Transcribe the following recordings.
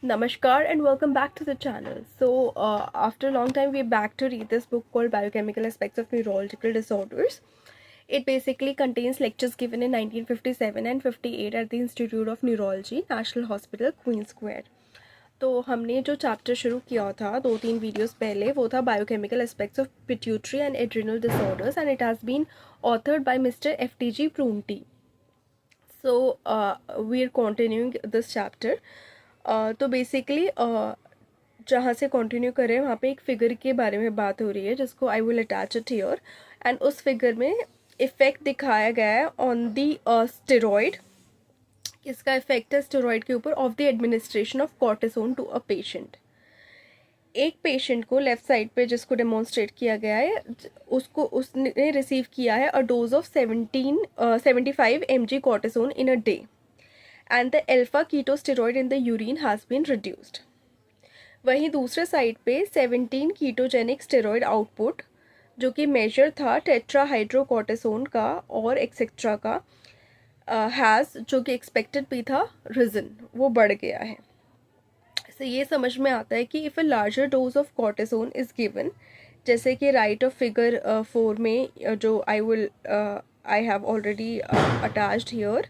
Namaskar and welcome back to the channel. After a long time, we're back to read this book called Biochemical Aspects of Neurological Disorders. It basically contains lectures given in 1957 and 58 at the Institute of Neurology, National Hospital, Queen Square. तो हमने जो chapter शुरू किया था 2-3 videos पहले वो था biochemical aspects of pituitary and adrenal disorders and it has been authored by mister FTG Prunty. So we are continuing this chapter. तो बेसिकली जहाँ से कंटिन्यू करें वहाँ पे एक फिगर के बारे में बात हो रही है जिसको I will attach it here and उस फिगर में इफ़ेक्ट दिखाया गया है ऑन दी स्टेरॉइड. इसका इफेक्ट है स्टेरॉइड के ऊपर of the administration of cortisone to a patient. एक पेशेंट को लेफ्ट साइड पे जिसको डेमोन्स्ट्रेट किया गया है उसने रिसीव किया है अ dose of 75 mg cortisone in a day and the alpha ketosteroid in the urine has been reduced. वहीं दूसरे साइड पे 17 कीटोजेनिक स्टेरॉइड आउटपुट जो कि मेजर था टेट्राहाइड्रोकॉर्टिसोन का और एक्सेट्रा का हैज़ जो कि एक्सपेक्टेड भी था रिजन वो बढ़ गया है. इससे ये समझ में आता है कि if a larger dose of cortisone is given जैसे कि राइट ऑफ फिगर 4 में जो I have already attached here,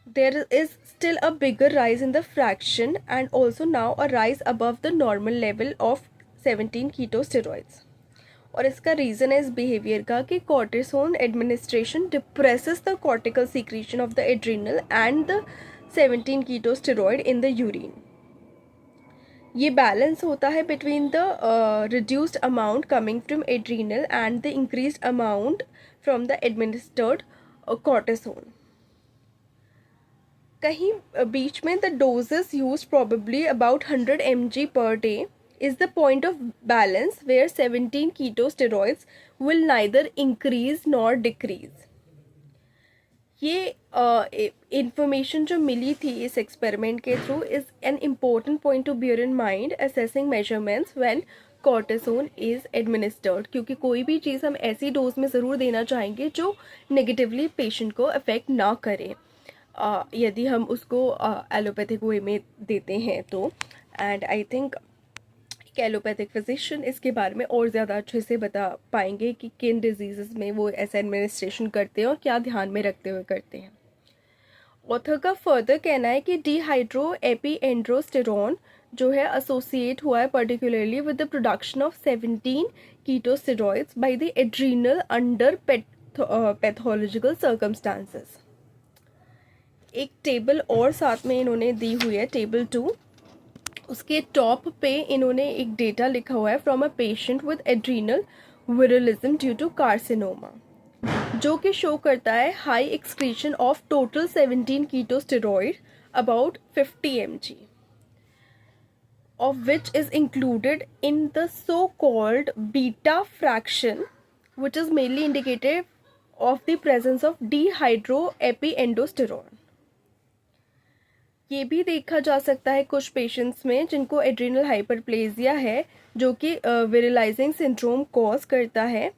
there is still a bigger rise in the fraction and also now a rise above the normal level of 17 ketosteroids. और इसका reason है इस behaviour का कि cortisone administration depresses the cortical secretion of the adrenal and the 17 ketosteroid in the urine. ये balance होता है between the reduced amount coming from adrenal and the increased amount from the administered cortisone. कहीं बीच में the doses use probably about 100 mg per day is the point of balance where 17 ketosteroids will neither increase nor decrease. ये information जो मिली थी इस experiment के through is an important point to bear in mind assessing measurements when cortisone is administered, क्योंकि कोई भी चीज़ हम ऐसी डोज में ज़रूर देना चाहेंगे जो नेगेटिवली पेशेंट को अफेक्ट ना करे यदि हम उसको एलोपैथिक वे में देते हैं तो. एंड आई थिंक एक एलोपैथिक फिजिशियन इसके बारे में और ज़्यादा अच्छे से बता पाएंगे कि किन डिजीज़ में वो ऐसा एडमिनिस्ट्रेशन करते हैं और क्या ध्यान में रखते हुए करते हैं. ऑथर का फर्दर कहना है कि डिहाइड्रो एपीएंड्रोस्टेरोन जो है एसोसिएट हुआ है particularly with the production of 17 ketosteroids by the adrenal under pathological circumstances. एक टेबल और साथ में इन्होंने दी हुई है, टेबल 2. उसके टॉप पे इन्होंने एक डेटा लिखा हुआ है from a patient with adrenal virilism due to carcinoma, जो कि शो करता है high excretion of total 17 ketosteroid about 50 mg, of which is included in the so-called beta fraction, which is mainly indicative of the presence of dehydroepiendosterone. ये भी देखा जा सकता है कुछ पेशेंट्स में जिनको एड्रिनल हाइपरप्लेजिया है जो कि विरलाइजिंग सिंड्रोम कॉज करता है,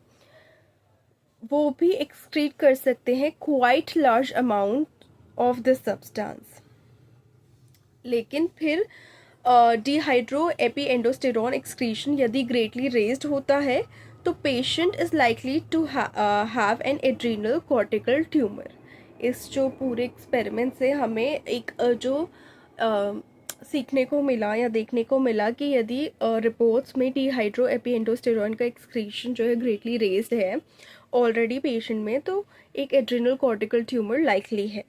वो भी एक्सक्रीट कर सकते हैं quite large amount of this substance. लेकिन फिर डिहाइड्रो एपीएंडोस्टेरोन एक्सक्रीशन यदि ग्रेटली रेज्ड होता है तो patient is likely to have an adrenal cortical tumour. इस जो पूरे एक्सपेरिमेंट से हमें एक जो सीखने को मिला या देखने को मिला कि यदि रिपोर्ट्स में डिहाइड्रो एपीएंडोस्टेरोन का एक्सक्रीशन जो है ग्रेटली रेज्ड है ऑलरेडी पेशेंट में, तो एक एड्रिनल कॉर्टिकल ट्यूमर लाइकली है.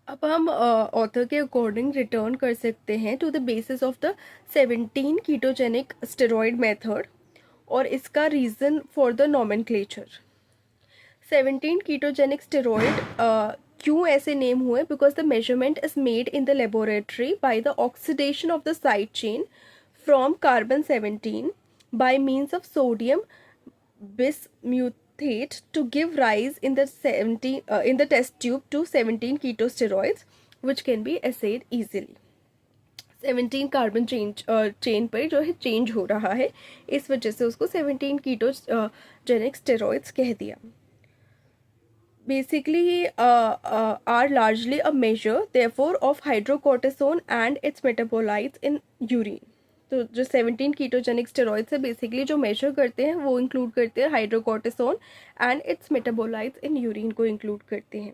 अब हम ऑथर के अकॉर्डिंग रिटर्न कर सकते हैं to the basis of the 17 ketogenic steroid method और इसका reason for the nomenclature. 17 ketogenic steroid क्यों ऐसे नेम हुए? Because the measurement is made in the laboratory by the oxidation of the side chain from carbon 17 by means of sodium bismuthate to give rise in the test tube to 17 ketosteroids which can be assayed easily. 17 carbon chain पर जो है change हो रहा है, इस वजह से उसको 17 कीटोजेनिक स्टेरॉइड्स कह दिया. basically are largely a measure therefore of hydrocortisone and its metabolites in urine. तो जो 17 कीटोजेनिक स्टेरॉइड्स है बेसिकली जो मेजर करते हैं वो इंक्लूड करते हैं hydrocortisone and its metabolites in urine को इंक्लूड करते हैं.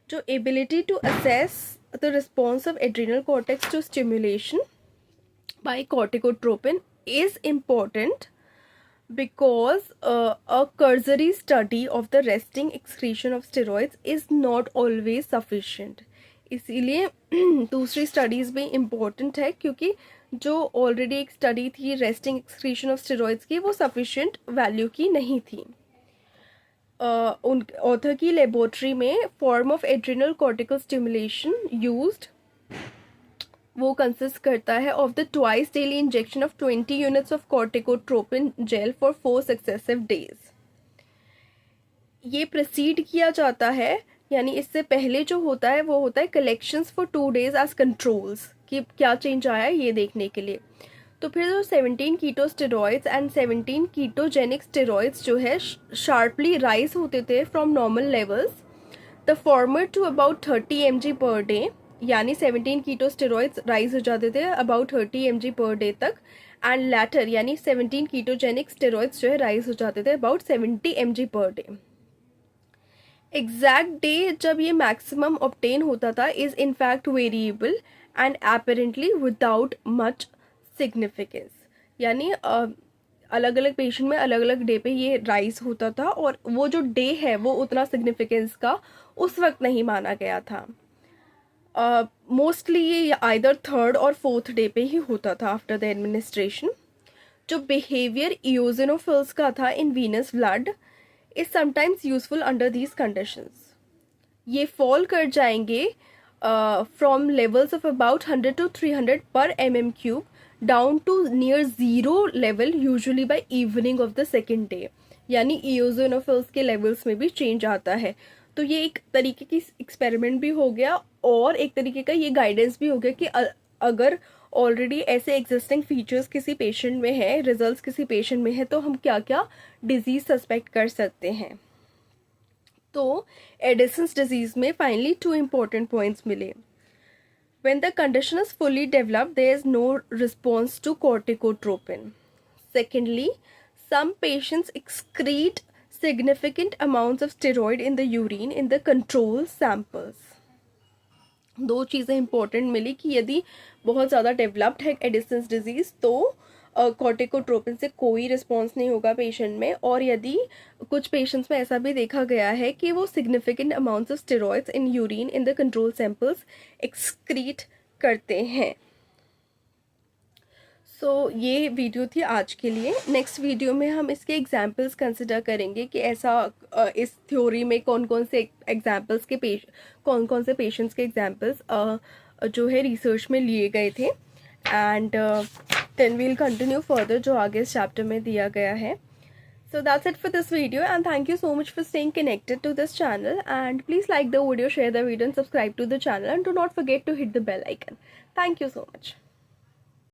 जो ability to assess the response of adrenal cortex to stimulation by corticotropin is important because a cursory study of the resting excretion of steroids is not always sufficient. इसीलिए दूसरी studies भी important है क्योंकि जो already एक study थी resting excretion of steroids की वो सफिशिएंट वैल्यू की नहीं थी. उन ऑथर की लेबोरेटरी में form of adrenal cortical stimulation used वो कंसिस्ट करता है of the twice daily injection of 20 units of corticotropin gel for 4 successive days. ये प्रोसीड किया जाता है यानी इससे पहले जो होता है वो होता है collections for 2 days as controls कि क्या चेंज आया ये देखने के लिए. तो फिर जो 17 keto steroids and 17 ketogenic steroids जो है शार्पली राइज होते थे from normal levels, the former to about 30 mg per day, यानी 17 कीटो स्टेरॉइड्स राइज हो जाते थे अबाउट 30 mg पर डे तक, एंड लैटर यानी 17 कीटोजेनिक स्टेरॉइड्स जो है राइज हो जाते थे about 70 mg per day. Exact day जब ये मैक्सिमम ऑब्टेन होता था is in fact variable and apparently without much significance. यानी अलग अलग पेशेंट में अलग अलग डे पे ये राइज होता था और वो जो डे है वो उतना सिग्निफिकेंस का उस वक्त नहीं माना गया था. मोस्टली ये आइदर थर्ड और फोर्थ डे पे ही होता था आफ्टर द एडमिनिस्ट्रेशन. जो बिहेवियर इओजिनोफिल्स का था in venous blood is sometimes useful under these conditions. ये फॉल कर जाएंगे from levels of about 100 to 300 per mm³ down to near zero level usually by evening of the second day. यानी eosinophils के levels में भी change आता है. तो ये एक तरीके की एक्सपेरिमेंट भी हो गया और एक तरीके का ये गाइडेंस भी हो गया कि अगर ऑलरेडी ऐसे एग्जिस्टिंग फीचर्स किसी पेशेंट में है, रिजल्ट्स किसी पेशेंट में है, तो हम क्या क्या डिजीज़ सस्पेक्ट कर सकते हैं. तो एडिसन्स डिजीज़ में फाइनली 2 important पॉइंट्स मिले. When the condition is fully developed, there is no response to corticotropin. Secondly, some patients excrete significant amounts of steroid in the urine in the control samples. दो चीज़ें important मिली कि यदि बहुत ज़्यादा developed है Edison's disease तो corticotropin से कोई रिस्पॉन्स नहीं होगा पेशेंट में, और यदि कुछ पेशेंट्स में ऐसा भी देखा गया है कि वो significant amounts of steroids in urine in the control samples excrete करते हैं. सो ये वीडियो थी आज के लिए. नेक्स्ट वीडियो में हम इसके एग्जाम्पल्स कंसिडर करेंगे कि ऐसा इस थ्योरी में कौन कौन से एग्जाम्पल्स के कौन कौन से पेशेंट्स के एग्जाम्पल्स जो है रिसर्च में लिए गए थे. And then we'll continue further जो आगे इस चैप्टर में दिया गया है. So that's it for this video and thank you so much for staying connected to this channel, and please like the video, share the video and subscribe to the channel, and do not forget to hit the bell icon. Thank you so much.